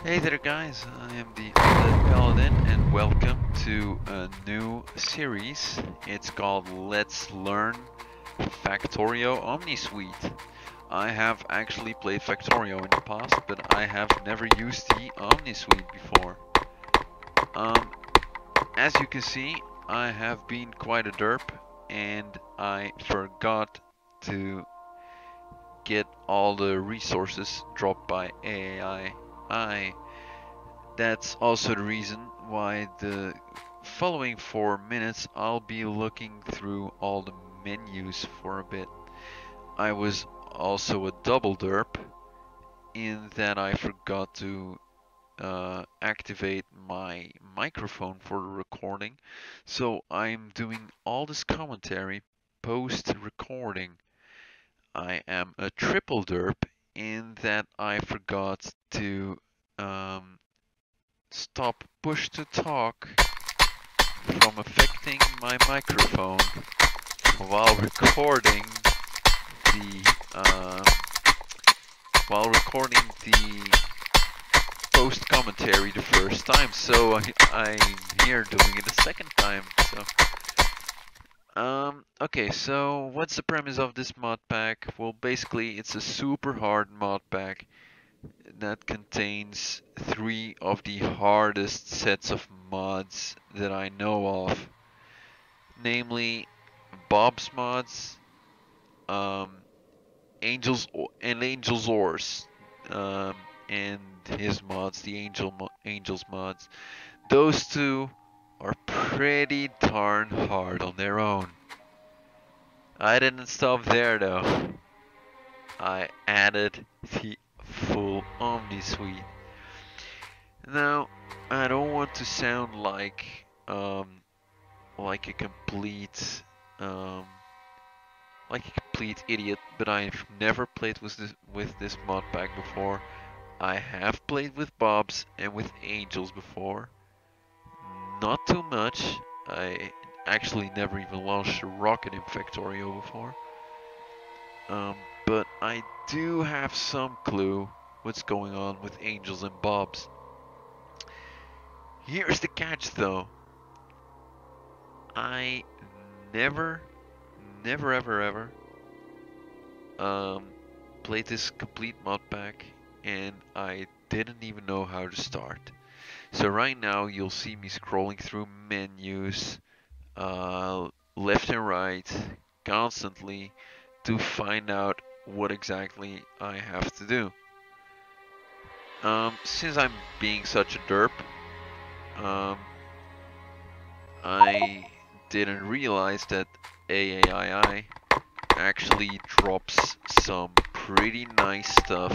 Hey there guys, I am the Undead Paladin and welcome to a new series. It's called Let's Learn Factorio Omnisuite. I have actually played Factorio in the past, but I have never used the Omnisuite before. Um, as you can see, I have been quite a derp and I forgot to get all the resources dropped by AI. That's also the reason why the following 4 minutes I'll be looking through all the menus for a bit. I was also a double derp in that I forgot to activate my microphone for the recording, so I'm doing all this commentary post recording. I am a triple derp in that I forgot to um, stop push to talk from affecting my microphone while recording the the post commentary the first time. So I'm here doing it a second time. Okay, so what's the premise of this mod pack? Well, basically it's a super hard mod pack that contains 3 of the hardest sets of mods that I know of, namely Bob's mods, um, Angel's Ores, um, and his mods, the Angel's mods. Those two are pretty darn hard on their own. I didn't stop there though. I added the full Omnisuite. Now, I don't want to sound like a um, complete idiot, but I've never played with this mod pack before. I have played with Bobs and with Angels before. Not too much. I actually never even launched a rocket in Factorio before. Um, but I do have some clue what's going on with Angels and Bobs. Here's the catch though. I never, never ever ever um, played this complete mod pack and I didn't even know how to start. So right now you'll see me scrolling through menus left and right constantly to find out what exactly I have to do. Since I'm being such a derp, um, I didn't realize that AAII actually drops some pretty nice stuff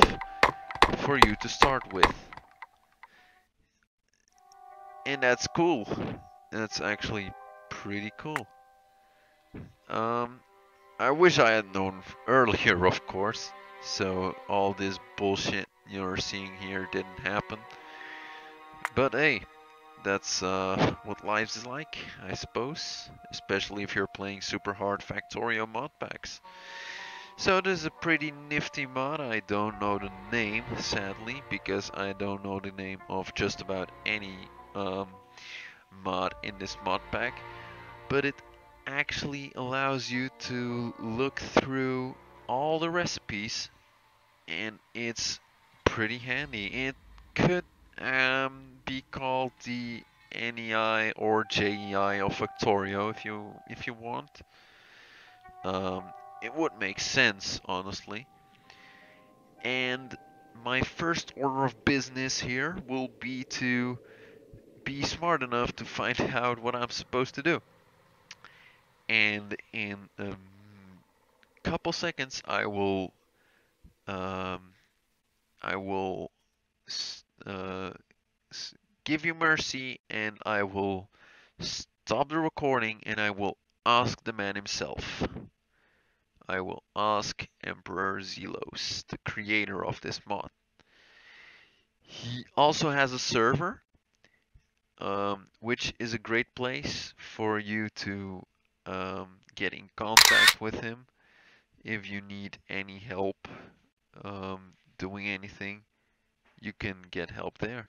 for you to start with. And that's cool. That's actually pretty cool. Um, I wish I had known earlier, of course, so all this bullshit you're seeing here didn't happen. But hey, that's what life is like, I suppose, especially if you're playing super hard Factorio mod packs. So this is a pretty nifty mod. I don't know the name, sadly, because I don't know the name of just about any um, mod in this mod pack, but it actually allows you to look through all the recipes and it's pretty handy. It could be called the NEI or JEI of Factorio if you want. Um, it would make sense, honestly. And my first order of business here will be to be smart enough to find out what I'm supposed to do. And in a couple seconds, um, I will uh, give you mercy, and I will stop the recording, and I will ask the man himself. I will ask EmperorZelos, the creator of this mod. He also has a server, which is a great place for you to get in contact with him if you need any help doing anything. you can get help there.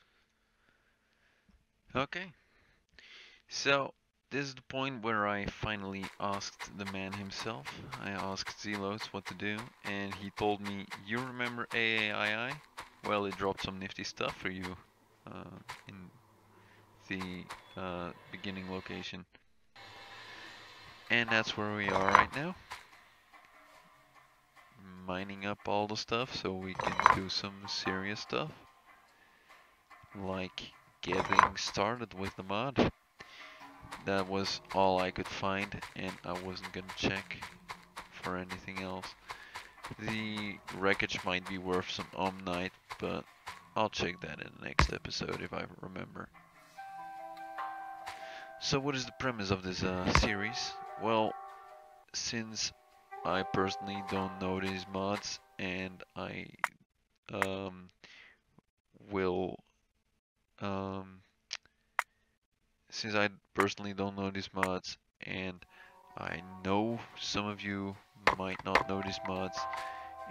Okay, so this is the point where I finally asked the man himself. I asked Zelos what to do, and he told me, "You remember AAII? Well, it dropped some nifty stuff for you in the beginning location." And that's where we are right now. Mining up all the stuff so we can do some serious stuff. Like getting started with the mod. That was all I could find, and I wasn't gonna check for anything else. The wreckage might be worth some Omnite, but I'll check that in the next episode if I remember. So what is the premise of this series? Well, since I personally don't know these mods, and I will since I personally don't know these mods, and I know some of you might not know these mods,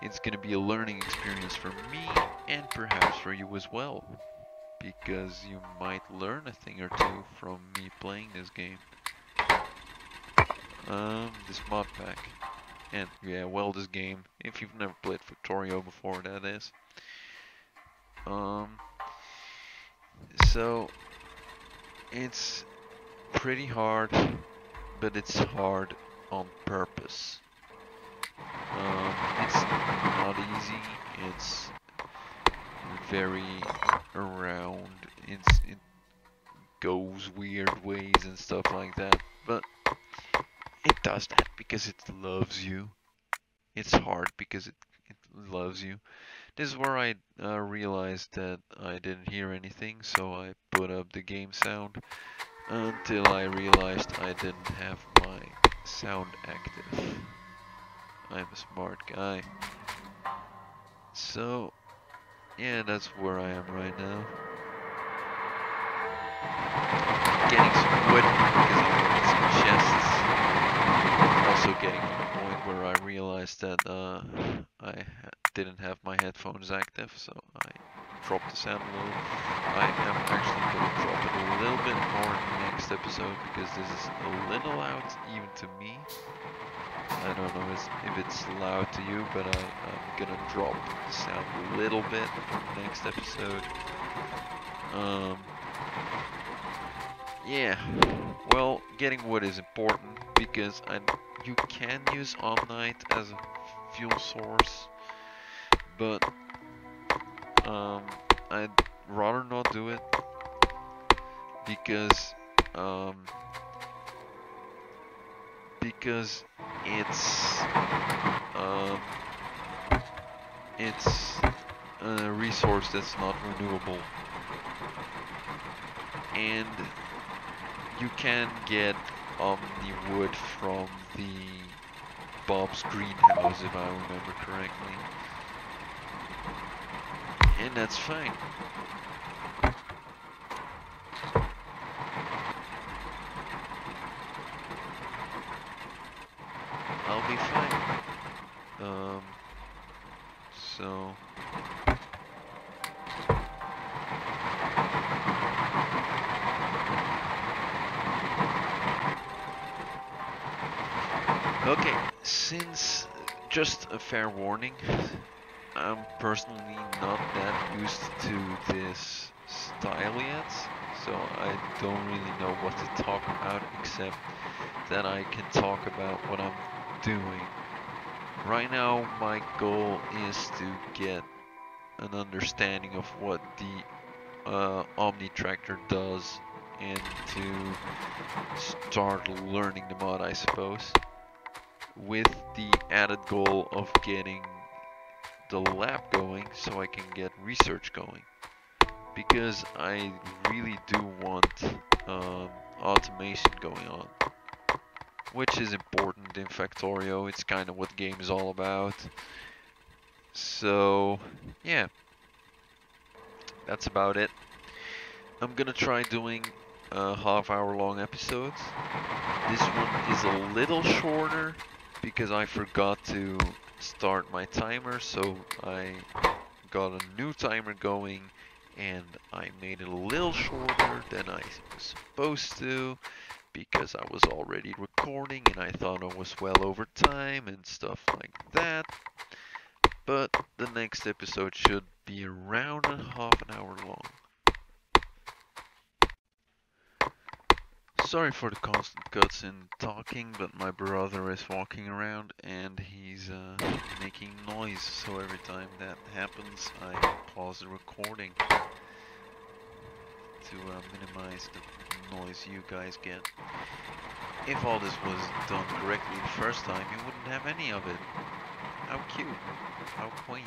it's gonna be a learning experience for me and perhaps for you as well, because you might learn a thing or two from me playing this game. This mod pack. And yeah, well, this game, if you've never played Factorio before, that is. So it's pretty hard, but it's hard on purpose. It's not easy. It's very around. It goes weird ways and stuff like that, but it does that because it loves you. It's hard because it loves you. This is where I realized that I didn't hear anything, so I put up the game sound until I realized I didn't have my sound active. I'm a smart guy. So, yeah, that's where I am right now. Getting some wood because I'm making some chests. Also getting to the point where I realized that I didn't have my headphones active, so I dropped the sound a little. I am actually going to drop it a little bit more in the next episode because this is a little loud even to me. I don't know if it's loud to you, but I'm going to drop the sound a little bit in the next episode. Yeah, well, getting wood is important because you can use Omnite as a fuel source, but I'd rather not do it because it's a resource that's not renewable, and you can get Omni-wood from the Bob's greenhouse, if I remember correctly. And that's fine. I'll be fine. So... Okay, since, just a fair warning, I'm personally not that used to this style yet, so I don't really know what to talk about except that I can talk about what I'm doing. Right now my goal is to get an understanding of what the Omni Tractor does and to start learning the mod, I suppose, with the added goal of getting the lab going so I can get research going, because I really do want automation going on, which is important in Factorio. It's kind of what the game is all about. So yeah, that's about it. I'm gonna try doing half-hour long episodes. This one is a little shorter because I forgot to start my timer, so I got a new timer going and I made it a little shorter than I was supposed to because I was already recording and I thought I was well over time and stuff like that. But the next episode should be around half an hour long. Sorry for the constant cuts in talking, but my brother is walking around and he's making noise, so every time that happens I pause the recording to minimize the noise you guys get. If all this was done correctly the first time, you wouldn't have any of it. How cute. How quaint.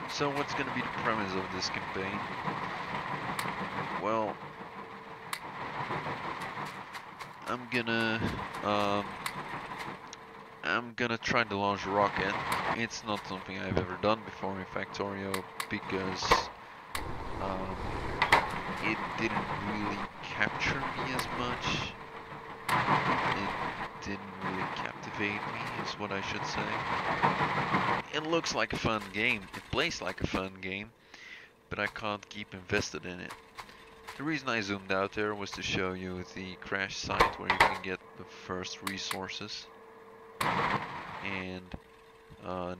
So what's going to be the premise of this campaign? Well, I'm gonna try to launch a rocket. It's not something I've ever done before in Factorio because it didn't really capture me as much. It didn't really captivate me, is what I should say. It looks like a fun game, it plays like a fun game, but I can't keep invested in it. The reason I zoomed out there was to show you the crash site where you can get the first resources. And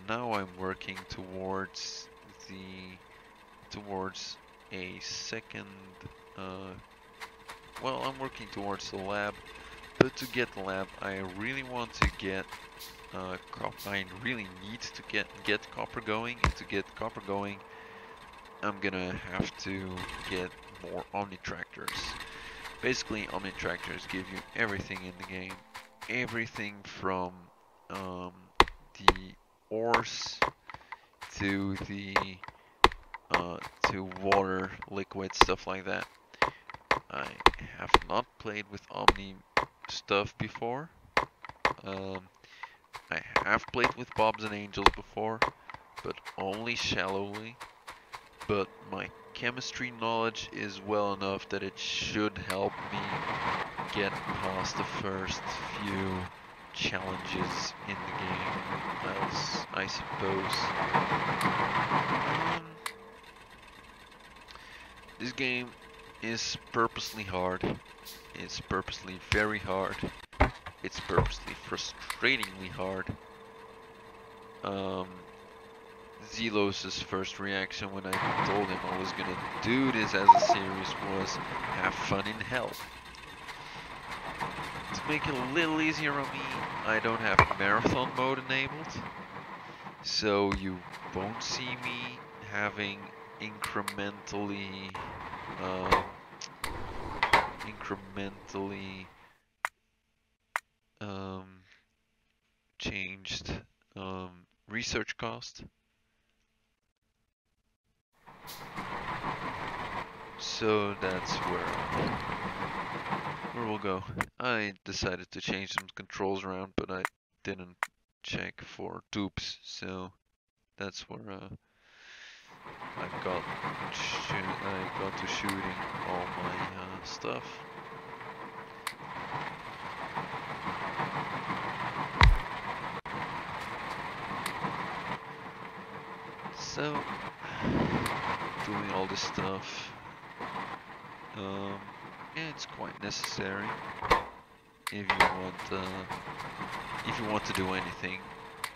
now I'm working towards a second, well, I'm working towards the lab, but to get the lab I really want to get I really need to get copper going, and to get copper going I'm gonna have to get more Omnitractors. Basically, Omnitractors give you everything in the game. Everything from the ores to the to water, liquid, stuff like that. I have not played with Omni stuff before. I have played with Bobs and Angels before, but only shallowly. But my chemistry knowledge is well enough that it should help me get past the first few challenges in the game, else I suppose. This game is purposely hard. It's purposely very hard. It's purposely frustratingly hard. Zelos' first reaction when I told him I was gonna do this as a series was have fun in hell. To make it a little easier on me, I don't have marathon mode enabled, so you won't see me having incrementally changed research cost. So that's where we'll go. I decided to change some controls around, but I didn't check for dupes, so that's where I got to shooting all my stuff. So, doing all this stuff, yeah, it's quite necessary if you want to do anything,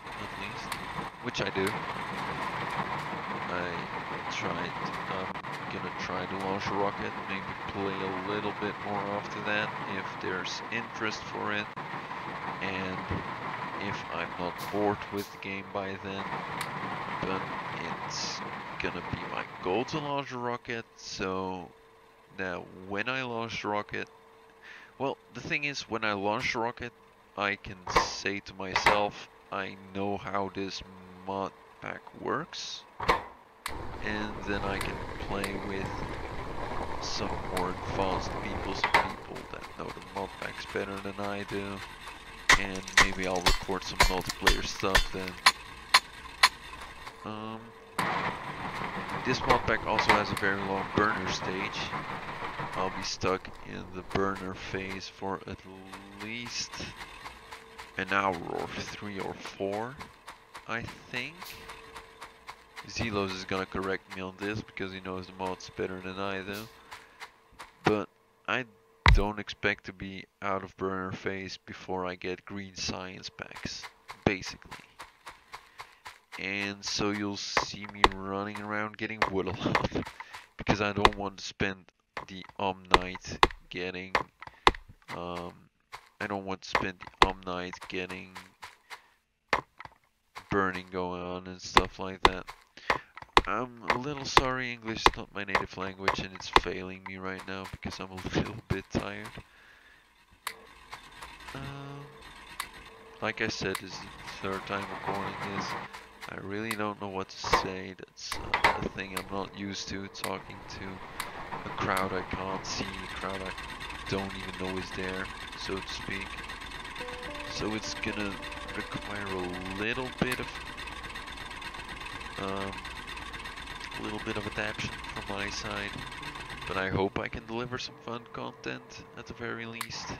at least, which I do. I'm gonna try to launch a rocket, maybe play a little bit more after that if there's interest for it, and if I'm not bored with the game by then. But it's gonna be my goal to launch a rocket, so that when I launch the rocket, well, the thing is, when I launch the rocket, I can say to myself, I know how this mod pack works, and then I can play with some more advanced people, some people that know the mod packs better than I do, and maybe I'll record some multiplayer stuff then. This mod pack also has a very long burner stage. I'll be stuck in the burner phase for at least an hour or 3 or 4, I think. Zelos is gonna correct me on this because he knows the mods better than I do. But I don't expect to be out of burner phase before I get green science packs, basically. And so you'll see me running around getting wood a lot because I don't want to spend the Omnite getting I don't want to spend the Omnite getting burning going on and stuff like that. I'm a little sorry, English is not my native language and it's failing me right now because I'm a little bit tired. Like I said, this is the 3rd time recording this. I really don't know what to say. That's a thing I'm not used to, talking to a crowd I can't see, a crowd I don't even know is there, so to speak. So it's gonna require a little bit of adaptation from my side, but I hope I can deliver some fun content at the very least.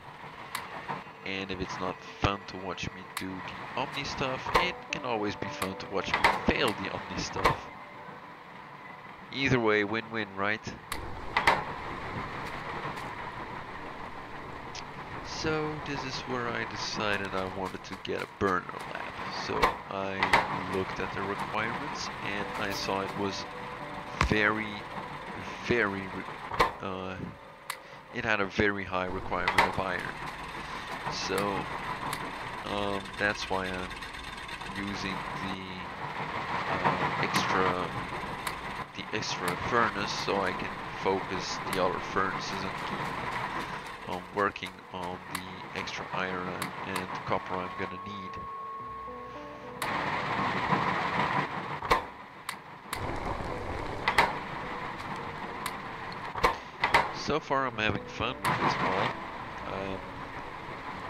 And if it's not fun to watch me do the Omni stuff, it can always be fun to watch me fail the Omni stuff. Either way, win-win, right? So this is where I decided I wanted to get a burner lab. So I looked at the requirements and I saw it was it had a very high requirement of iron. So that's why I'm using the extra furnace, so I can focus the other furnaces and keep on working on the extra iron and copper I'm gonna need. So far I'm having fun with this mod,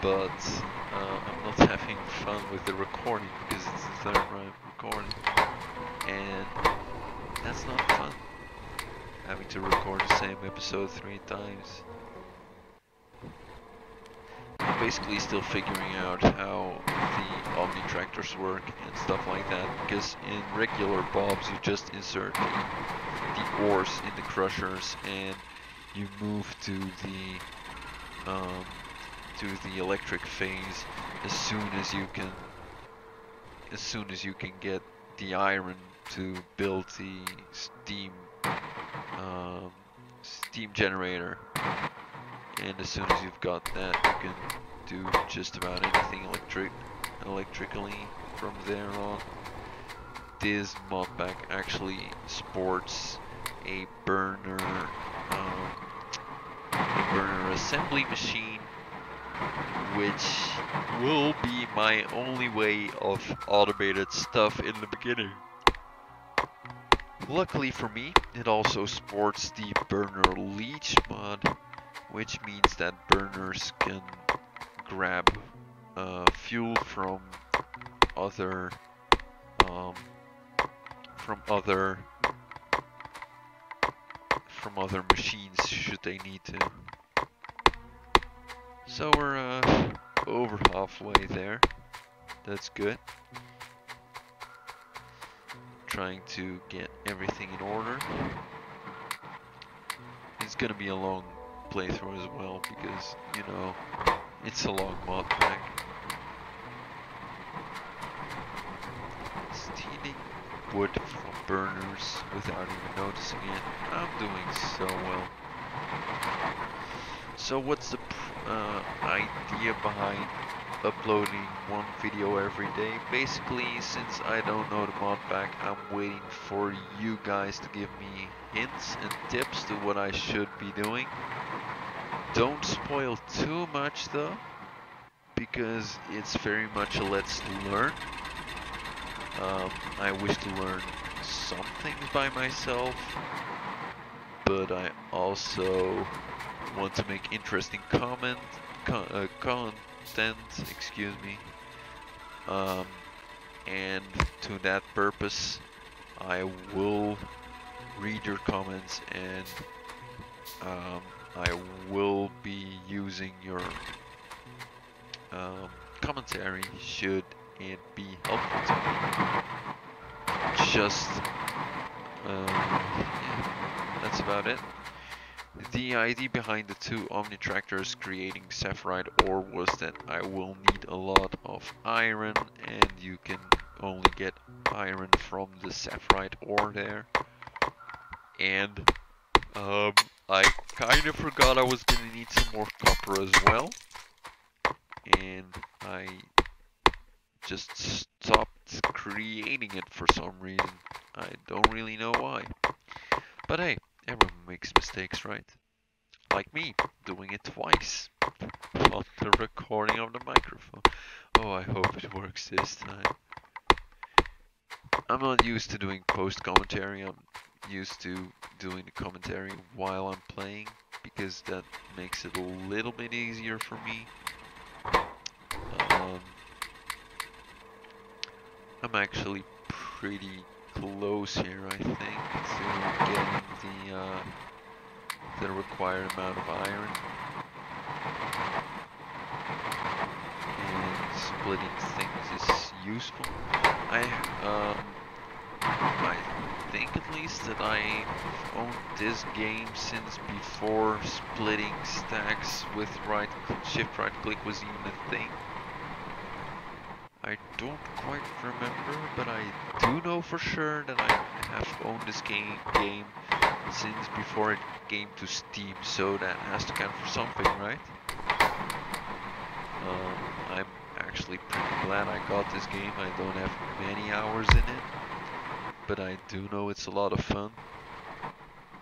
but I'm not having fun with the recording because it's the 3rd time recording, and that's not fun, having to record the same episode 3 times. I'm basically still figuring out how the Omni tractors work and stuff like that, because in regular bobs you just insert the ores in the crushers and you move to the electric phase as soon as you can get the iron to build the steam generator. And as soon as you've got that, you can do just about anything electrically from there on. This mod pack actually sports a burner assembly machine, which will be my only way of automated stuff in the beginning. Luckily for me, it also sports the burner leech mod, which means that burners can grab fuel from other machines should they need to. So we're over halfway there. That's good. Trying to get everything in order. It's gonna be a long playthrough as well because, you know, it's a long mod pack. Stealing wood from burners without even noticing it. I'm doing so well. So what's the idea behind uploading one video every day? Basically, since I don't know the mod pack, I'm waiting for you guys to give me hints and tips to what I should be doing. Don't spoil too much though, because it's very much a let's learn. I wish to learn some things by myself, but I also want to make interesting content, excuse me, and to that purpose I will read your comments, and I will be using your commentary should it be helpful to me. Just yeah, that's about it. The idea behind the two Omni tractors creating Sapphirite ore was that I will need a lot of iron, and you can only get iron from the Sapphirite ore there. And I kind of forgot I was gonna need some more copper as well, and I just stopped creating it for some reason. I don't really know why. But hey, everyone makes mistakes, right? Like me, doing it twice on the recording of the microphone. Oh, I hope it works this time. I'm not used to doing post commentary. I'm used to doing the commentary while I'm playing, because that makes it a little bit easier for me. I'm actually pretty close here, I think, to getting the required amount of iron. And splitting things is useful. I think at least that I've owned this game since before splitting stacks with shift right click was even a thing. I don't quite remember, but I do know for sure that I have owned this game since before it came to Steam, so that has to count for something, right? I'm actually pretty glad I got this game. I don't have many hours in it, but I do know it's a lot of fun,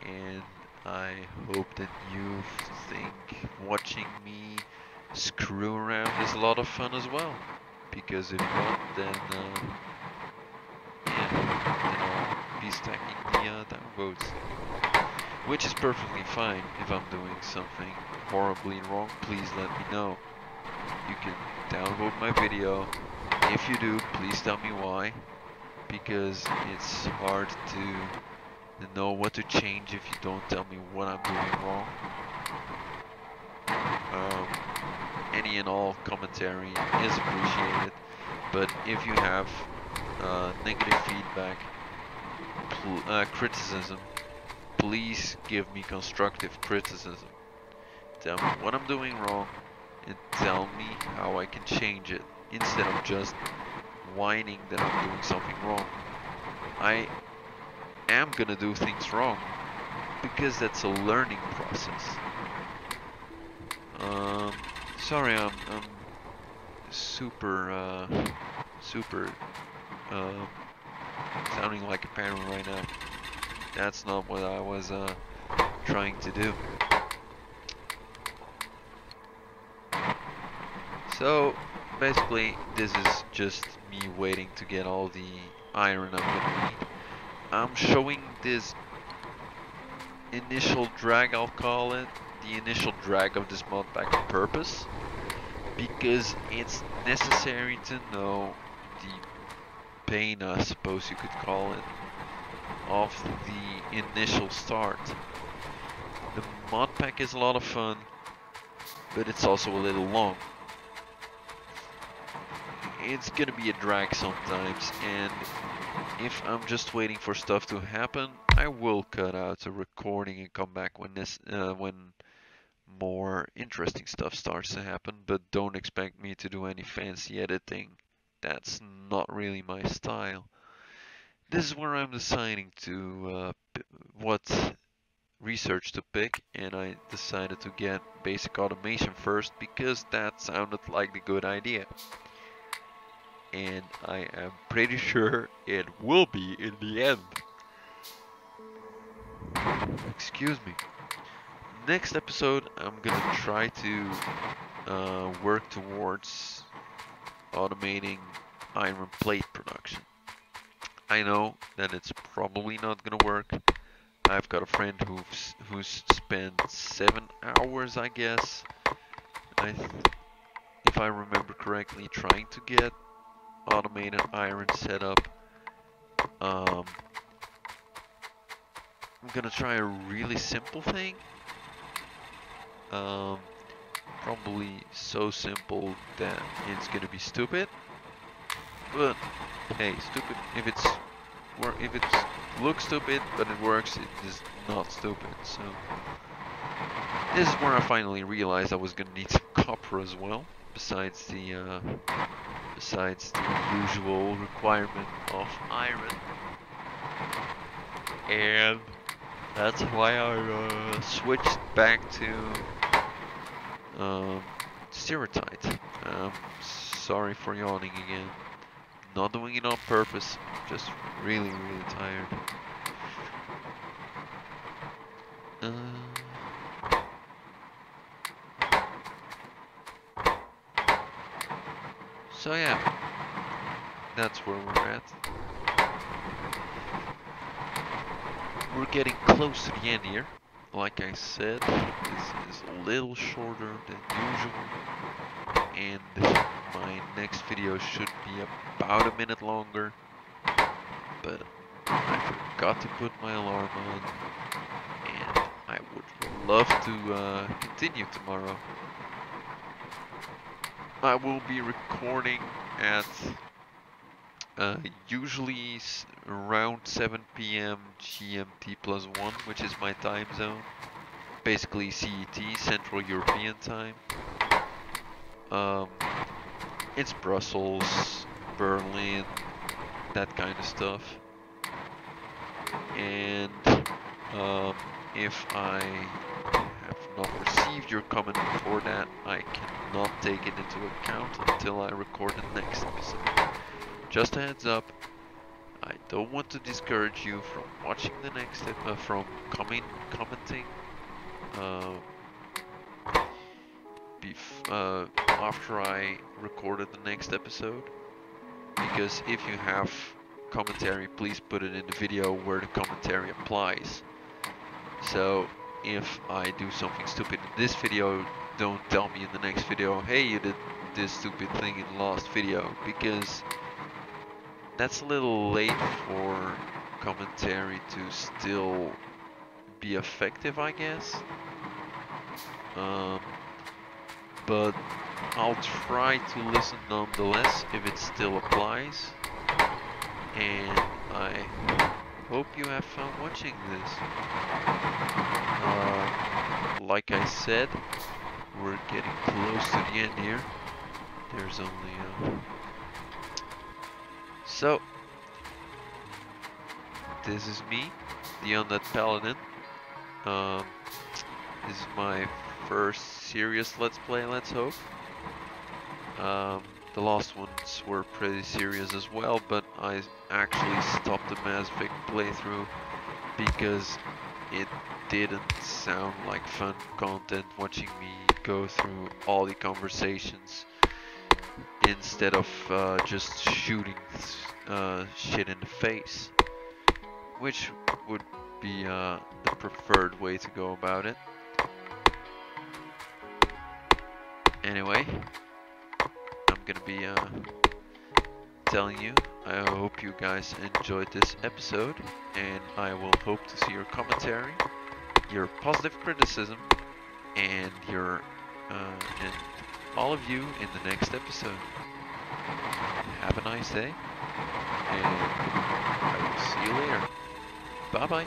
and I hope that you think watching me screw around is a lot of fun as well. Because if not, then I'll be stacking the downvotes, which is perfectly fine. If I'm doing something horribly wrong, please let me know. You can downvote my video. If you do, please tell me why, because it's hard to know what to change if you don't tell me what I'm doing wrong. Any and all commentary is appreciated, but if you have negative feedback, criticism, please give me constructive criticism. Tell me what I'm doing wrong and tell me how I can change it, instead of just whining that I'm doing something wrong. I am gonna do things wrong, because that's a learning process. Sorry, I'm super sounding like a parent right now. That's not what I was trying to do. So basically, this is just me waiting to get all the iron I'm gonna need. I'm showing this initial drag, I'll call it, the initial drag of this mod pack on purpose, because it's necessary to know the pain, I suppose you could call it, of the initial start. The mod pack is a lot of fun, but it's also a little long. It's gonna be a drag sometimes, and if I'm just waiting for stuff to happen, I will cut out the recording and come back when more interesting stuff starts to happen, but don't expect me to do any fancy editing. That's not really my style. This is where I'm deciding to what research to pick, and I decided to get basic automation first because that sounded like the good idea. And I am pretty sure it will be in the end. Excuse me. Next episode, I'm gonna try to work towards automating iron plate production. I know that it's probably not gonna work. I've got a friend who's spent 7 hours, I guess, if I remember correctly, trying to get automated iron set up. I'm gonna try a really simple thing. Probably so simple that it's gonna be stupid. But hey, stupid. If it looks stupid but it works, it is not stupid. So this is where I finally realized I was gonna need some copper as well, besides the usual requirement of iron. And that's why I switched back to stereotype. Sorry for yawning again. Not doing it on purpose. Just really tired. So yeah, that's where we're at. We're getting close to the end here. Like I said, this is a little shorter than usual, and my next video should be about a minute longer, but I forgot to put my alarm on, and I would love to continue tomorrow. I will be recording at usually around 7 p.m. GMT plus 1, which is my time zone. Basically CET, Central European Time. It's Brussels, Berlin, that kind of stuff. And if I have not received your comment before that, I cannot take it into account until I record the next episode. Just a heads up, I don't want to discourage you from watching the next from commenting after I recorded the next episode, because if you have commentary, please put it in the video where the commentary applies. So if I do something stupid in this video, don't tell me in the next video, hey, you did this stupid thing in the last video, because that's a little late for commentary to still be effective, I guess. But I'll try to listen nonetheless if it still applies. And I hope you have fun watching this. Like I said, we're getting close to the end here. There's only So, this is me, the Undead Paladin. This is my first serious Let's Play, let's hope. The last ones were pretty serious as well, but I actually stopped the Mass Effect playthrough because it didn't sound like fun content watching me go through all the conversations instead of just shooting shit in the face, which would be the preferred way to go about it. Anyway, I'm gonna be telling you, I hope you guys enjoyed this episode, and I will hope to see your commentary, your positive criticism, and your and all of you in the next episode. Have a nice day, and I will see you later. Bye bye.